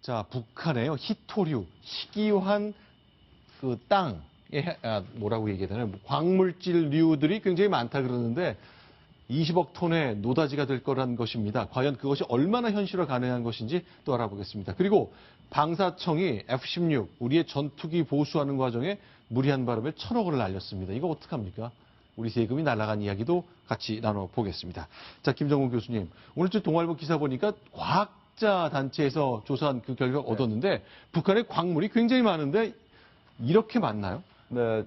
자, 북한에요. 희토류, 희귀한 그 땅에, 뭐라고 얘기해야 되나, 광물질류들이 굉장히 많다 그러는데 20억 톤의 노다지가 될 거란 것입니다. 과연 그것이 얼마나 현실화 가능한 것인지 또 알아보겠습니다. 그리고 방사청이 F-16, 우리의 전투기 보수하는 과정에 무리한 바람에 1,000억 원을 날렸습니다. 이거 어떡합니까? 우리 세금이 날아간 이야기도 같이 나눠보겠습니다. 자, 김정훈 교수님, 오늘 저 동아일보 기사 보니까 과학자 단체에서 조사한 그 결과 얻었는데 북한의 광물이 굉장히 많은데 이렇게 많나요? 네,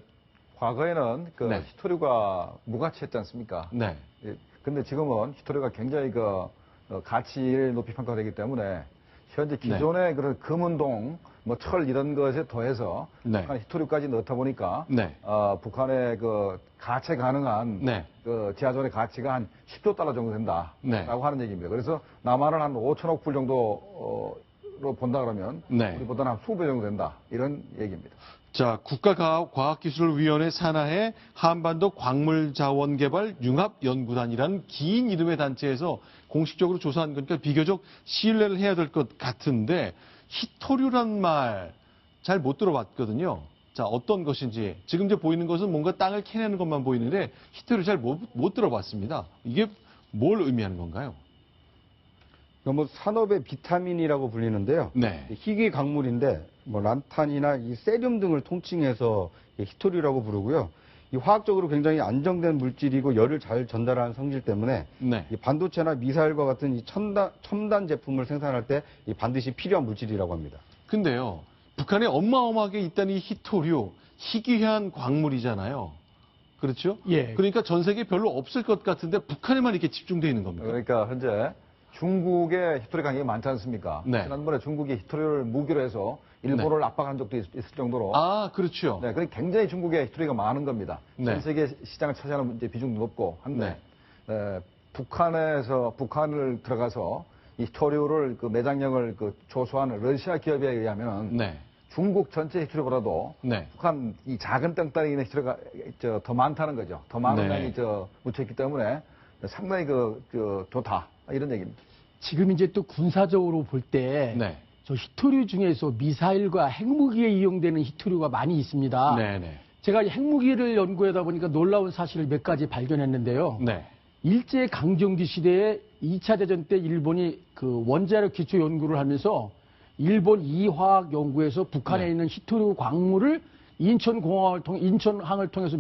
과거에는 그 네. 희토류가 무가치했지 않습니까? 네. 예, 근데 지금은 희토류가 굉장히 가치를 높이 평가되기 때문에 현재 기존의 그런 금운동, 뭐 철 이런 것에 더해서 네. 북한 희토류까지 넣다 보니까 네. 북한의 그 가치 가능한 네. 그 지하전의 가치가 한 10조 달러 정도 된다라고 네. 하는 얘기입니다. 그래서 남한은 한 5천억 불 정도로 본다 그러면 네. 우리보다는 한 20배 정도 된다 이런 얘기입니다. 자, 국가과학기술위원회 산하의 한반도 광물자원개발 융합연구단이라는 긴 이름의 단체에서 공식적으로 조사한 거니까 비교적 신뢰를 해야 될 것 같은데 희토류란 말 잘 못 들어봤거든요. 자, 어떤 것인지 지금 이제 보이는 것은 뭔가 땅을 캐내는 것만 보이는데 희토류 잘 못 들어봤습니다. 이게 뭘 의미하는 건가요? 뭐 산업의 비타민이라고 불리는데요. 네. 희귀 강물인데 뭐 란탄이나 이 세륨 등을 통칭해서 희토류라고 부르고요. 이 화학적으로 굉장히 안정된 물질이고 열을 잘 전달하는 성질 때문에 네. 이 반도체나 미사일과 같은 이 첨단 제품을 생산할 때 이 반드시 필요한 물질이라고 합니다. 근데요, 북한에 어마어마하게 있다는 이 희토류, 희귀한 광물이잖아요. 그렇죠? 예. 그러니까 전 세계에 별로 없을 것 같은데 북한에만 이렇게 집중되어 있는 겁니다. 그러니까 현재 중국의 희토류 강이 많지 않습니까? 네. 지난번에 중국이 희토류를 무기로 해서 일본을 압박한 적도 있을 정도로. 아, 그렇죠. 네, 그러니까 굉장히 중국의 희토류가 많은 겁니다. 네. 전 세계 시장을 차지하는 이제 비중도 높고 한데 북한을 들어가서 이 희토류를 그 매장량을 조소하는 러시아 기업에 의하면 네. 중국 전체 희토류보다도 네. 북한 이 작은 땅덩이 있는 희토류가 더 많다는 거죠. 더 많은 네. 양이 묻혀있기 때문에 상당히 좋다 이런 얘기입니다. 지금 이제 또 군사적으로 볼 때 네. 저 희토류 중에서 미사일과 핵무기에 이용되는 희토류가 많이 있습니다. 네. 네. 제가 핵무기를 연구하다 보니까 놀라운 사실을 몇 가지 발견했는데요. 네. 일제 강점기 시대에 2차 대전 때 일본이 그 원자력 기초 연구를 하면서 일본 이화학연구에서 북한에 네. 있는 희토류 광물을 인천항을 통해서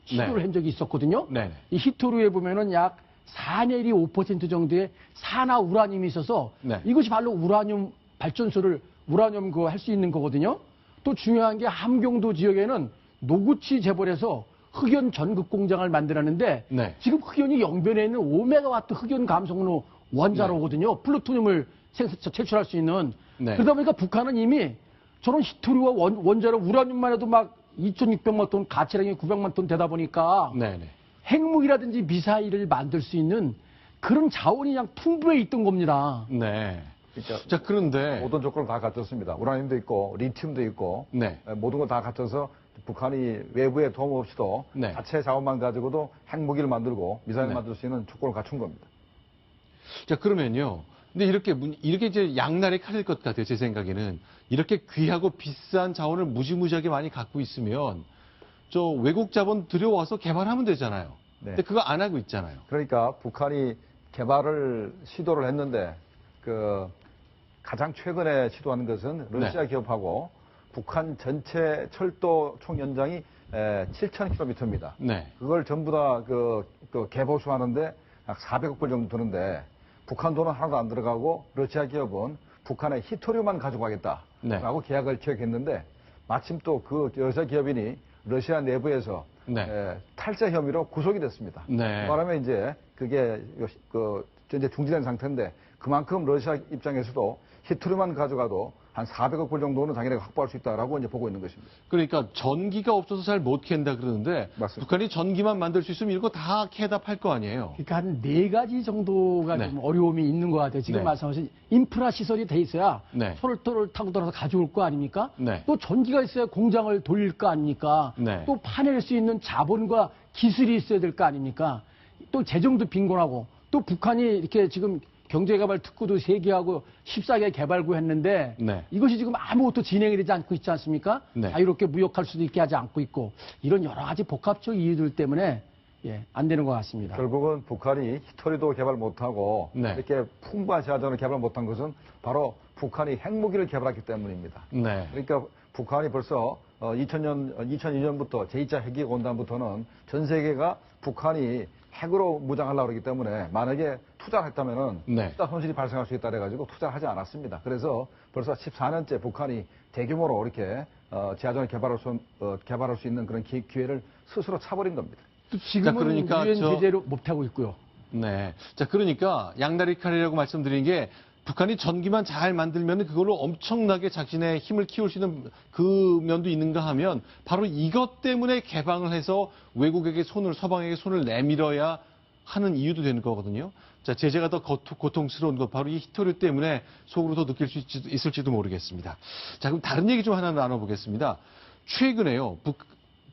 시도를 한 적이 있었거든요. 네. 이 희토류에 보면은 약 4내리 5% 정도의 산화 우라늄이 있어서 네. 이것이 바로 우라늄 발전소를 우라늄 할 수 있는 거거든요. 또 중요한 게 함경도 지역에는 노구치 재벌에서 흑연 전극 공장을 만들었는데 네. 지금 흑연이 영변에 있는 5메가와트 흑연 감성로 원자로거든요. 플루토늄을 채취할 수 있는. 네. 그러다 보니까 북한은 이미 저런 희토류와 원자로 우라늄만 해도 막 2,600만 톤, 가치량이 900만 톤 되다 보니까 네. 핵무기라든지 미사일을 만들 수 있는 그런 자원이 그냥 풍부해 있던 겁니다. 네. 그러니까 자, 그런데 모든 조건을 다 갖췄습니다. 우라늄도 있고 리튬도 있고 네. 모든 걸 다 갖춰서 북한이 외부의 도움 없이도 네. 자체 자원만 가지고도 핵무기를 만들고 미사일 네. 만들 수 있는 조건을 갖춘 겁니다. 자, 그러면요. 근데 이렇게 이제 양날의 칼일 것 같아요. 제 생각에는. 이렇게 귀하고 비싼 자원을 무지무지하게 많이 갖고 있으면 저 외국 자본 들여와서 개발하면 되잖아요. 네. 근데 그거 안 하고 있잖아요. 그러니까 북한이 개발을 시도를 했는데 가장 최근에 시도한 것은 러시아 네. 기업하고 북한 전체 철도 총 연장이 7,000km입니다. 네. 그걸 전부 다 개보수하는데 약 400억 불 정도 드는데 북한 돈은 하나도 안 들어가고 러시아 기업은 북한의 희토류만 가져가겠다라고 네. 계약을 기획했는데 마침 또 그 러시아 기업인이 러시아 내부에서 네. 탈세 혐의로 구속이 됐습니다. 네. 그 바람에 이제 그게 이제 중지된 상태인데 그만큼 러시아 입장에서도 희토류만 가져가도 한 400억 불 정도는 당연히 확보할 수 있다라고 이제 보고 있는 것입니다. 그러니까 전기가 없어서 잘 못 캔다 그러는데 맞습니다. 북한이 전기만 만들 수 있으면 이거 다 캐다 팔 거 아니에요. 그러니까 한 4가지 정도가 네. 좀 어려움이 있는 것 같아요. 지금 네. 말씀하신 인프라 시설이 돼 있어야 네. 철도를 타고 돌아서 가져올 거 아닙니까? 네. 또 전기가 있어야 공장을 돌릴 거 아닙니까? 네. 또 파낼 수 있는 자본과 기술이 있어야 될 거 아닙니까? 또 재정도 빈곤하고 또 북한이 이렇게 지금 경제개발 특구도 3개하고 14개 개발구 했는데 네. 이것이 지금 아무것도 진행이 되지 않고 있지 않습니까? 네. 자유롭게 무역할 수도 있게 하지 않고 있고 이런 여러 가지 복합적 이유들 때문에 안 되는 것 같습니다. 결국은 북한이 히토리도 개발 못하고 네. 이렇게 풍부한 제화전을 개발 못한 것은 바로 북한이 핵무기를 개발했기 때문입니다. 네. 그러니까 북한이 벌써 2002년부터 제2차 핵기획 온단부터는 전 세계가 북한이 핵으로 무장하려고 그러기 때문에 만약에 투자를 했다면은 네. 투자 손실이 발생할 수 있다 그래가지고 투자를 하지 않았습니다. 그래서 벌써 14년째 북한이 대규모로 이렇게 제화전을 개발할 수 있는 그런 기회를 스스로 차버린 겁니다. 또 지금은 자, 그러니까 유엔 제재로 못하고 있고요. 네. 자, 그러니까 양다리 칼이라고 말씀드린 게 북한이 전기만 잘 만들면 그걸로 엄청나게 자신의 힘을 키울 수 있는 그 면도 있는가 하면 바로 이것 때문에 개방을 해서 외국에게 서방에게 손을 내밀어야 하는 이유도 되는 거거든요. 자, 제재가 더 고통스러운 것 바로 이 히토류 때문에 속으로 더 느낄 수 있을지도 모르겠습니다. 자, 그럼 다른 얘기 좀 하나 나눠보겠습니다. 최근에요.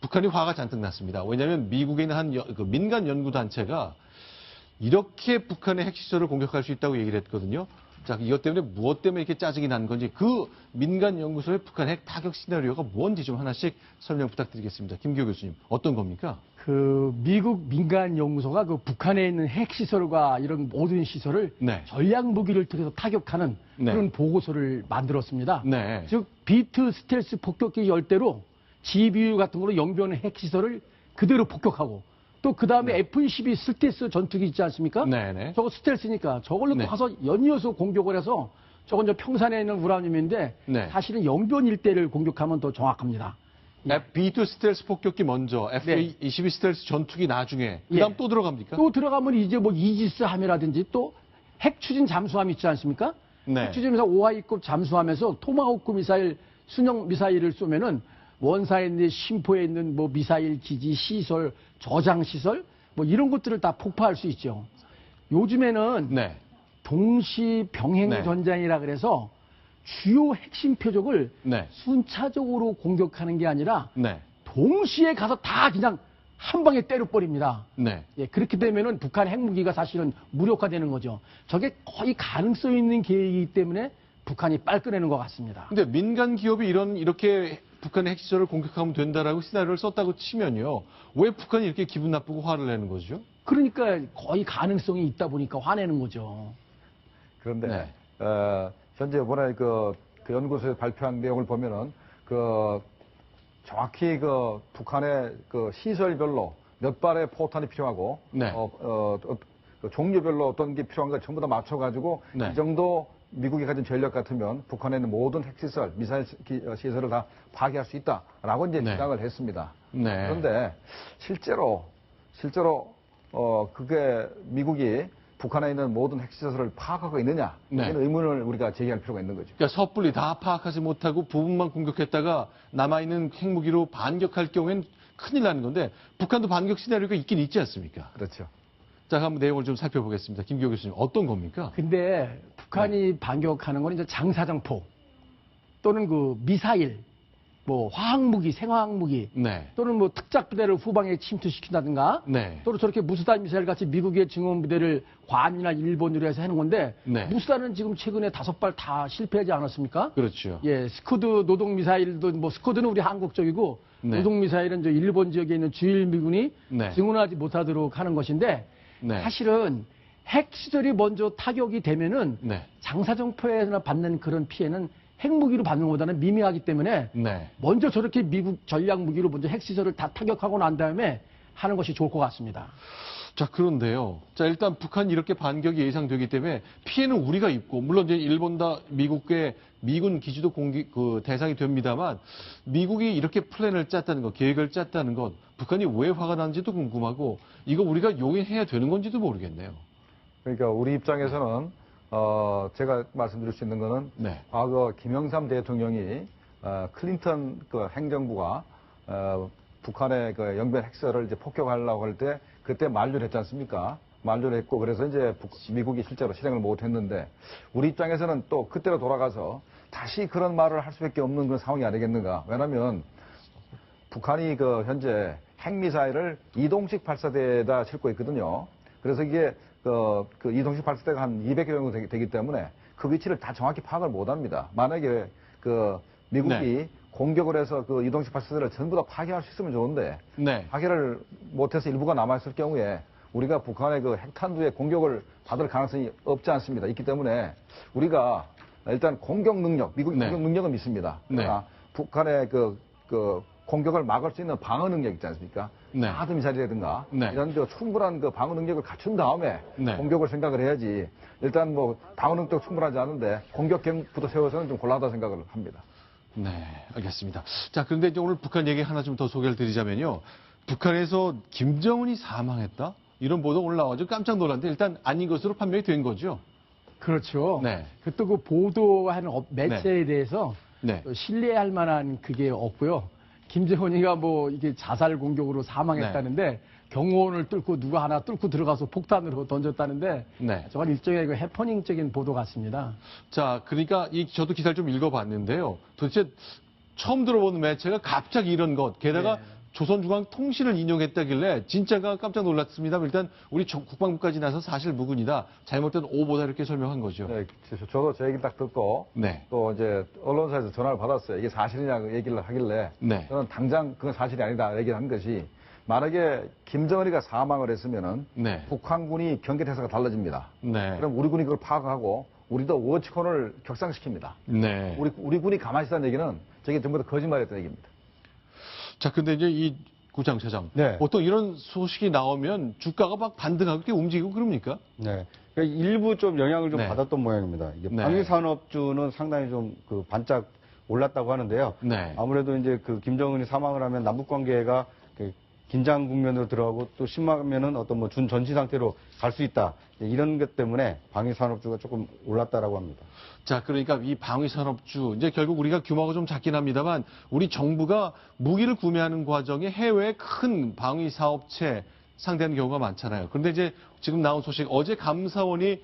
북한이 화가 잔뜩 났습니다. 왜냐하면 미국에 있는 한 민간 연구단체가 이렇게 북한의 핵시설을 공격할 수 있다고 얘기를 했거든요. 자, 이것 때문에 무엇 때문에 이렇게 짜증이 난 건지 그 민간 연구소의 북한 핵 타격 시나리오가 뭔지 좀 하나씩 설명 부탁드리겠습니다. 김기호 교수님, 어떤 겁니까? 그 미국 민간 연구소가 그 북한에 있는 핵 시설과 이런 모든 시설을 네. 전략 무기를 통해서 타격하는 네. 그런 보고서를 만들었습니다. 네. 즉 비트 스텔스 폭격기 열대로 GBU 같은 걸로 영변의 핵 시설을 그대로 폭격하고 또 그 다음에 F-12 스텔스 전투기 있지 않습니까? 네네. 저거 스텔스니까 저걸로 네. 또 가서 연이어서 공격을 해서 저건 저 평산에 있는 우라늄인데 네. 사실은 영변 일대를 공격하면 더 정확합니다. B-2 스텔스 폭격기 먼저, F-22 스텔스 전투기 나중에, 그 다음 예. 또 들어갑니까? 또 들어가면 이제 뭐 이지스 함이라든지 또 핵 추진 잠수함 있지 않습니까? 네. 핵 추진에서 오하이급 잠수함에서 토마호크 미사일, 순형 미사일을 쏘면은 원사에 있는 심포에 있는 뭐 미사일 기지 시설, 저장 시설 뭐 이런 것들을 다 폭파할 수 있죠. 요즘에는 네. 동시 병행 네. 전장이라 그래서 주요 핵심 표적을 네. 순차적으로 공격하는 게 아니라 네. 동시에 가서 다 그냥 한 방에 때려버립니다. 네. 예, 그렇게 되면은 북한 핵무기가 사실은 무력화되는 거죠. 저게 거의 가능성 있는 계획이기 때문에 북한이 빨끄내는 것 같습니다. 근데 민간 기업이 이렇게 북한의 핵시설을 공격하면 된다라고 시나리오를 썼다고 치면요. 왜 북한이 이렇게 기분 나쁘고 화를 내는 거죠? 그러니까 거의 가능성이 있다 보니까 화내는 거죠. 그런데 네. 현재 이번에 그 연구소에서 발표한 내용을 보면은 정확히 북한의 시설별로 몇 발의 포탄이 필요하고 네. 그 종류별로 어떤 게 필요한가 전부 다 맞춰가지고 네. 이 정도 미국이 가진 전력 같으면 북한에 있는 모든 핵시설, 미사일 시설을 다 파괴할 수 있다라고 이제 네. 주장을 했습니다. 네. 그런데 실제로 그게 미국이 북한에 있는 모든 핵시설을 파악하고 있느냐 네. 이런 의문을 우리가 제기할 필요가 있는 거죠. 그러니까 섣불리 다 파악하지 못하고 부분만 공격했다가 남아있는 핵무기로 반격할 경우엔 큰일 나는 건데 북한도 반격 시나리오가 있긴 있지 않습니까? 그렇죠. 자, 한번 내용을 좀 살펴보겠습니다. 김기호 교수님, 어떤 겁니까? 근데 북한이 반격하는 건 이제 장사정포 또는 그 미사일, 뭐 화학무기, 생화학무기 네. 또는 뭐 특작부대를 후방에 침투시킨다든가 네. 또는 저렇게 무수단 미사일 같이 미국의 증원부대를 괌이나 일본으로 해서 해는 건데 네. 무수단은 지금 최근에 5발 다 실패하지 않았습니까? 그렇죠. 예, 스쿼드 노동 미사일도 뭐 스쿼드는 우리 한국 쪽이고 네. 노동 미사일은 저 일본 지역에 있는 주일 미군이 네. 증원하지 못하도록 하는 것인데 네. 사실은 핵 시설이 먼저 타격이 되면은 네. 장사정포에서 받는 그런 피해는 핵무기로 받는 것보다는 미미하기 때문에 네. 먼저 저렇게 미국 전략 무기로 먼저 핵 시설을 다 타격하고 난 다음에 하는 것이 좋을 것 같습니다. 자, 그런데요. 자, 일단 북한이 이렇게 반격이 예상되기 때문에 피해는 우리가 입고, 물론 이제 일본과 미국의 미군 기지도 대상이 됩니다만, 미국이 이렇게 플랜을 짰다는 것, 계획을 짰다는 것, 북한이 왜 화가 나는지도 궁금하고, 이거 우리가 용인해야 되는 건지도 모르겠네요. 그러니까 우리 입장에서는 제가 말씀드릴 수 있는 거는 네. 과거 김영삼 대통령이 클린턴 행정부가 북한의 영변 핵시설을 이제 폭격하려고 할 때 그때 만류를 했지 않습니까? 만류를 했고 그래서 이제 미국이 실제로 실행을 못 했는데 우리 입장에서는 또 그때로 돌아가서 다시 그런 말을 할 수밖에 없는 그런 상황이 아니겠는가? 왜냐하면 북한이 현재 핵미사일을 이동식 발사대에다 싣고 있거든요. 그래서 이게 이동식 발사대가 한 200개 정도 되기 때문에 그 위치를 다 정확히 파악을 못 합니다. 만약에 미국이 네. 공격을 해서 이동식 발사대를 전부 다 파괴할 수 있으면 좋은데 네. 파괴를 못해서 일부가 남아있을 경우에 우리가 북한의 핵탄두의 공격을 받을 가능성이 없지 않습니다. 있기 때문에 우리가 일단 공격 능력, 미국의 네. 공격 능력은 믿습니다. 네. 그러나 북한의 공격을 막을 수 있는 방어 능력 있지 않습니까? 네. 하드 미사일이라든가 네. 이런 충분한 방어 능력을 갖춘 다음에 네. 공격을 생각을 해야지. 일단 방어 능력 충분하지 않은데 공격 계획부터 세워서는 좀 곤란하다 생각을 합니다. 네, 알겠습니다. 자, 그런데 이제 오늘 북한 얘기 하나 좀 더 소개를 드리자면요. 북한에서 김정은이 사망했다? 이런 보도 올라와가지고 깜짝 놀랐는데 일단 아닌 것으로 판명이 된 거죠. 그렇죠. 네. 또 그 보도하는 매체에 대해서 네. 신뢰할 만한 그게 없고요. 김정은이가 이게 자살 공격으로 사망했다는데 경호원을 뚫고 누가 하나 뚫고 들어가서 폭탄으로 던졌다는데 네. 정말 일종의 해퍼닝적인 보도 같습니다. 자, 그러니까 저도 기사를 좀 읽어봤는데요. 도대체 처음 들어보는 매체가 갑자기 이런 것, 게다가 네. 조선중앙통신을 인용했다길래 진짜가 깜짝 놀랐습니다. 일단 우리 국방부까지 나서 사실 무근이다, 잘못된 오보다 이렇게 설명한 거죠. 네, 저도 제 얘기를 딱 듣고 네. 또 이제 언론사에서 전화를 받았어요. 이게 사실이냐고 얘기를 하길래 네. 저는 당장 그건 사실이 아니다 얘기를 한 것이 만약에 김정은이가 사망을 했으면은 네. 북한군이 경계 태세가 달라집니다. 네. 그럼 우리 군이 그걸 파악하고 우리도 워치콘을 격상시킵니다. 네. 우리 군이 가만히 있다는 얘기는 저게 전부 다 거짓말이었다는 얘기입니다. 자, 근데 이제 이 구장 차장. 네. 보통 이런 소식이 나오면 주가가 막 반등하고 이렇게 움직이고 그럽니까? 네. 그러니까 일부 좀 영향을 좀 네. 받았던 모양입니다. 이게 네. 방위산업주는 상당히 좀 반짝 올랐다고 하는데요. 네. 아무래도 이제 김정은이 사망을 하면 남북 관계가 긴장 국면으로 들어가고 또 심하면은 어떤 준전시 상태로 갈 수 있다. 이런 것 때문에 방위산업주가 조금 올랐다라고 합니다. 자, 그러니까 이 방위산업주, 이제 결국 우리가 규모가 좀 작긴 합니다만, 우리 정부가 무기를 구매하는 과정에 해외의 큰 방위사업체 상대하는 경우가 많잖아요. 그런데 이제 지금 나온 소식, 어제 감사원이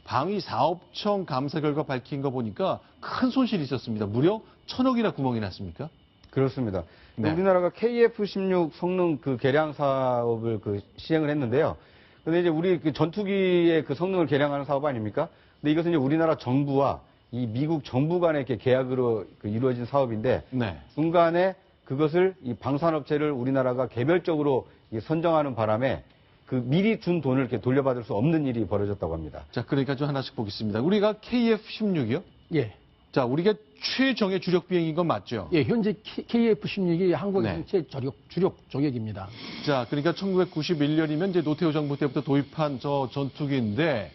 방위사업청 감사 결과 밝힌 거 보니까 큰 손실이 있었습니다. 무려 1,000억이나 구멍이 났습니까? 그렇습니다. 네. 우리나라가 KF-16 성능 개량 사업을 시행을 했는데요. 근데 이제 우리 전투기의 성능을 개량하는 사업 아닙니까? 근데 이것은 이제 우리나라 정부와 이 미국 정부 간의 이렇게 계약으로 이루어진 사업인데 네. 중간에 그것을 이 방산업체를 우리나라가 개별적으로 선정하는 바람에 미리 준 돈을 이렇게 돌려받을 수 없는 일이 벌어졌다고 합니다. 자, 그러니까 좀 하나씩 보겠습니다. 우리가 KF-16이요? 예. 자, 우리가 최정예 주력 비행인 건 맞죠? 예, 현재 KF-16이 한국의 네. 주력 저격입니다. 자, 그러니까 1991년이면 이제 노태우 정부 때부터 도입한 저 전투기인데,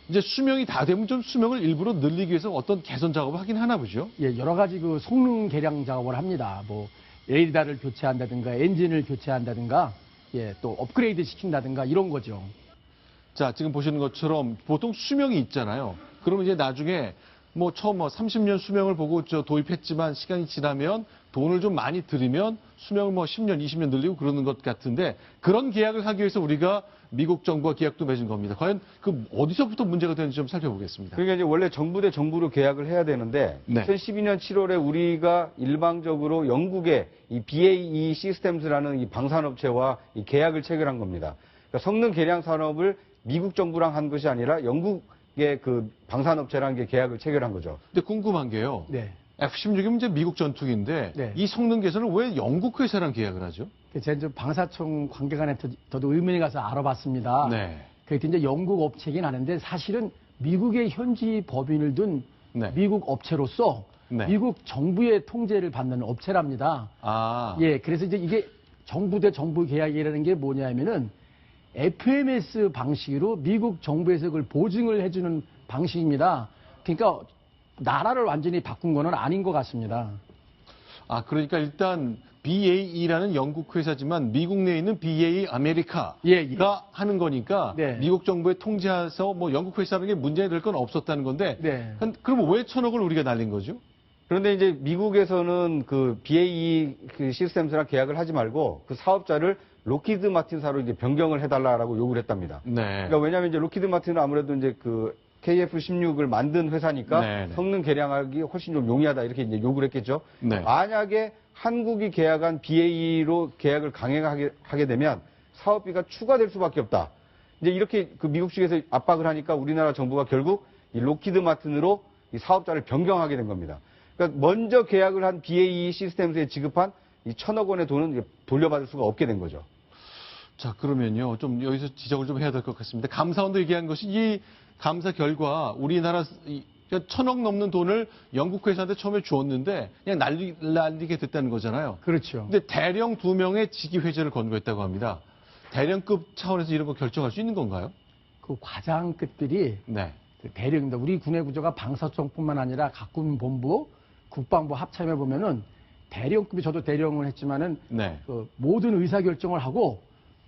이제 수명이 다 되면 좀 수명을 일부러 늘리기 위해서 어떤 개선 작업을 하긴 하나 보죠? 예, 여러 가지 성능 개량 작업을 합니다. 레이더를 교체한다든가 엔진을 교체한다든가 예, 또 업그레이드 시킨다든가 이런 거죠. 자, 지금 보시는 것처럼 보통 수명이 있잖아요. 그러면 이제 나중에 처음 30년 수명을 보고 도입했지만 시간이 지나면 돈을 좀 많이 들이면 수명을 10년, 20년 늘리고 그러는 것 같은데, 그런 계약을 하기 위해서 우리가 미국 정부와 계약도 맺은 겁니다. 과연 어디서부터 문제가 되는지 좀 살펴보겠습니다. 그러니까 이제 원래 정부 대 정부로 계약을 해야 되는데 네. 2012년 7월에 우리가 일방적으로 영국의 이 BAE 시스템즈라는 이 방산업체와 이 계약을 체결한 겁니다. 그러니까 성능 개량 산업을 미국 정부랑 한 것이 아니라 영국의 방산업체랑 계약을 체결한 거죠. 근데 궁금한 게요. 네. F-16이면 이제 미국 전투기인데 네. 이 성능 개선을 왜 영국 회사랑 계약을 하죠? 제가 방사청 관계관에 저도 의문이 가서 알아봤습니다. 네. 그게 이제 영국 업체긴 하는데 사실은 미국의 현지 법인을 둔 네. 미국 업체로서 네. 미국 정부의 통제를 받는 업체랍니다. 아. 예, 그래서 이제 이게 정부 대 정부 계약이라는 게 뭐냐면은 FMS 방식으로 미국 정부에서 그걸 보증을 해주는 방식입니다. 그러니까 나라를 완전히 바꾼 거는 아닌 것 같습니다. 아, 그러니까 일단 BAE라는 영국 회사지만 미국 내에 있는 BAE 아메리카가 예, 예. 하는 거니까 네. 미국 정부의 통제해서 영국 회사라는 게 문제가 될 건 없었다는 건데 네. 그럼 왜 1,000억을 우리가 날린 거죠? 그런데 이제 미국에서는 BAE 시스템스랑 계약을 하지 말고 사업자를 로키드 마틴사로 이제 변경을 해달라라고 요구를 했답니다. 네. 그러니까 왜냐하면 이제 로키드 마틴은 아무래도 이제 KF-16을 만든 회사니까 네, 네. 성능 개량하기 훨씬 좀 용이하다 이렇게 이제 요구를 했겠죠. 네. 만약에 한국이 계약한 BAE로 계약을 강행하게 되면 사업비가 추가될 수밖에 없다. 이제 이렇게 그 미국 측에서 압박을 하니까 우리나라 정부가 결국 이 록히드 마틴으로 이 사업자를 변경하게 된 겁니다. 그러니까 먼저 계약을 한 BAE 시스템스에 지급한 이 1,000억 원의 돈은 이제 돌려받을 수가 없게 된 거죠. 자, 그러면요. 좀 여기서 지적을 좀 해야 될 것 같습니다. 감사원도 얘기한 것이 이 감사 결과 우리나라 1,000억 넘는 돈을 영국 회사한테 처음에 주었는데 그냥 날리게 됐다는 거잖아요. 그렇죠. 근데 대령 2명의 직위 회제를 권고했다고 합니다. 대령급 차원에서 이런 거 결정할 수 있는 건가요? 그 과장급들이 네. 그 대령입니다. 우리 군의 구조가 방사청뿐만 아니라 각군 본부, 국방부 합참에 보면은 대령급이 저도 대령을 했지만은 네. 그 모든 의사 결정을 하고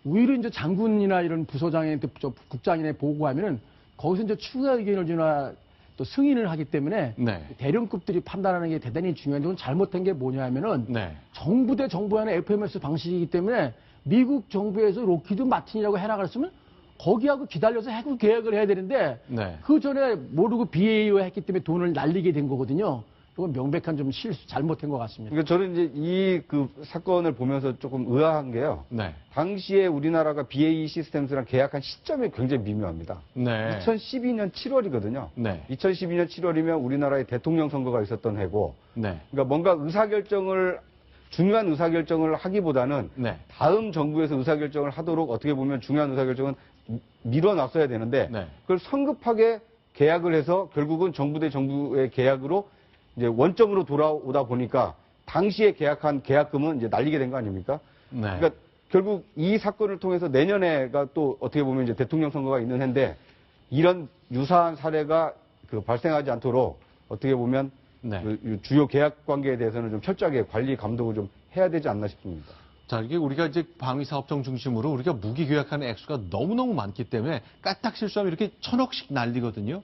오히려 이제 장군이나 이런 부서장한테 국장인에 보고하면은 거기서 이제 추가 의견을 주나 또 승인을 하기 때문에 네. 대령급들이 판단하는 게 대단히 중요한데 그건 잘못된 게 뭐냐면은 네. 정부 대 정부 간의 FMS 방식이기 때문에 미국 정부에서 록히드 마틴이라고 해라 그랬으면 거기하고 기다려서 해군 계약을 해야 되는데 네. 그 전에 모르고 BAO 했기 때문에 돈을 날리게 된 거거든요. 이건 명백한 좀 실수, 잘못된 것 같습니다. 그러니까 저는 이제 이 그 사건을 보면서 조금 의아한 게요. 네. 당시에 우리나라가 BAE 시스템스랑 계약한 시점이 굉장히 미묘합니다. 네. 2012년 7월이거든요. 네. 2012년 7월이면 우리나라의 대통령 선거가 있었던 해고, 네. 그러니까 뭔가 중요한 의사결정을 하기보다는 네. 다음 정부에서 의사결정을 하도록 어떻게 보면 중요한 의사결정은 밀어놨어야 되는데 네. 그걸 성급하게 계약을 해서 결국은 정부 대 정부의 계약으로 이제 원점으로 돌아오다 보니까 당시에 계약한 계약금은 이제 날리게 된 거 아닙니까? 네. 그러니까 결국 이 사건을 통해서 내년에가 또 어떻게 보면 이제 대통령 선거가 있는 해인데 이런 유사한 사례가 발생하지 않도록 어떻게 보면 네. 그 주요 계약 관계에 대해서는 좀 철저하게 관리 감독을 좀 해야 되지 않나 싶습니다. 자, 이게 우리가 이제 방위사업청 중심으로 우리가 무기 계약하는 액수가 너무너무 많기 때문에 까딱 실수하면 이렇게 1,000억씩 날리거든요.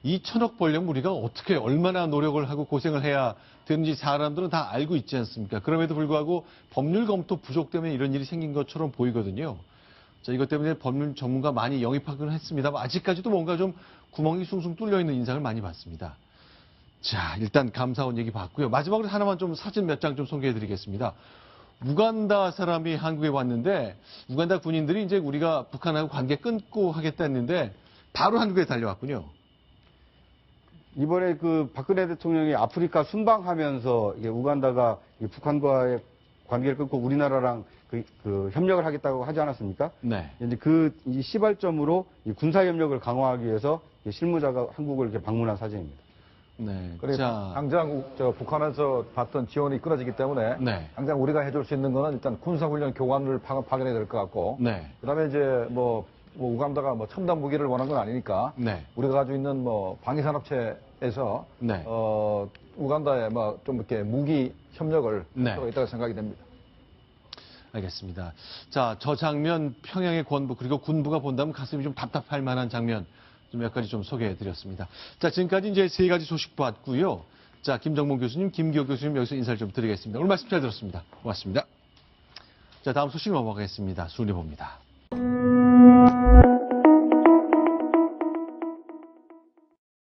이 1,000억 벌려면 우리가 어떻게 얼마나 노력을 하고 고생을 해야 되는지 사람들은 다 알고 있지 않습니까? 그럼에도 불구하고 법률 검토 부족 때문에 이런 일이 생긴 것처럼 보이거든요. 자, 이것 때문에 법률 전문가 많이 영입하기는 했습니다만 아직까지도 뭔가 좀 구멍이 숭숭 뚫려 있는 인상을 많이 받습니다. 자, 일단 감사원 얘기 봤고요. 마지막으로 하나만 좀 사진 몇 장 좀 소개해 드리겠습니다. 우간다 사람이 한국에 왔는데 우간다 군인들이 이제 우리가 북한하고 관계 끊고 하겠다 했는데 바로 한국에 달려왔군요. 이번에 그 박근혜 대통령이 아프리카 순방하면서 이게 우간다가 북한과의 관계를 끊고 우리나라랑 그 협력을 하겠다고 하지 않았습니까? 네. 이제 이 시발점으로 이 군사 협력을 강화하기 위해서 이 실무자가 한국을 이렇게 방문한 사진입니다. 네. 그래 자, 당장 북한에서 받던 지원이 끊어지기 때문에 네. 당장 우리가 해줄 수 있는 거는 일단 군사훈련 교관을 파견해야 될 것 같고 네. 그다음에 이제 우간다가 첨단 무기를 원한 건 아니니까 네. 우리가 가지고 있는 방위산업체에서 네. 우간다에 좀 이렇게 무기 협력을 네. 할 필요가 있다고 생각이 됩니다. 알겠습니다. 자, 저 장면 평양의 권부 그리고 군부가 본다면 가슴이 좀 답답할 만한 장면 좀 몇 가지 좀 소개해 드렸습니다. 자, 지금까지 이제 세 가지 소식 봤고요. 자, 김정문 교수님, 김기호 교수님 여기서 인사를 좀 드리겠습니다. 오늘 말씀 잘 들었습니다. 고맙습니다. 자, 다음 소식 넘어가겠습니다. 순위 봅니다.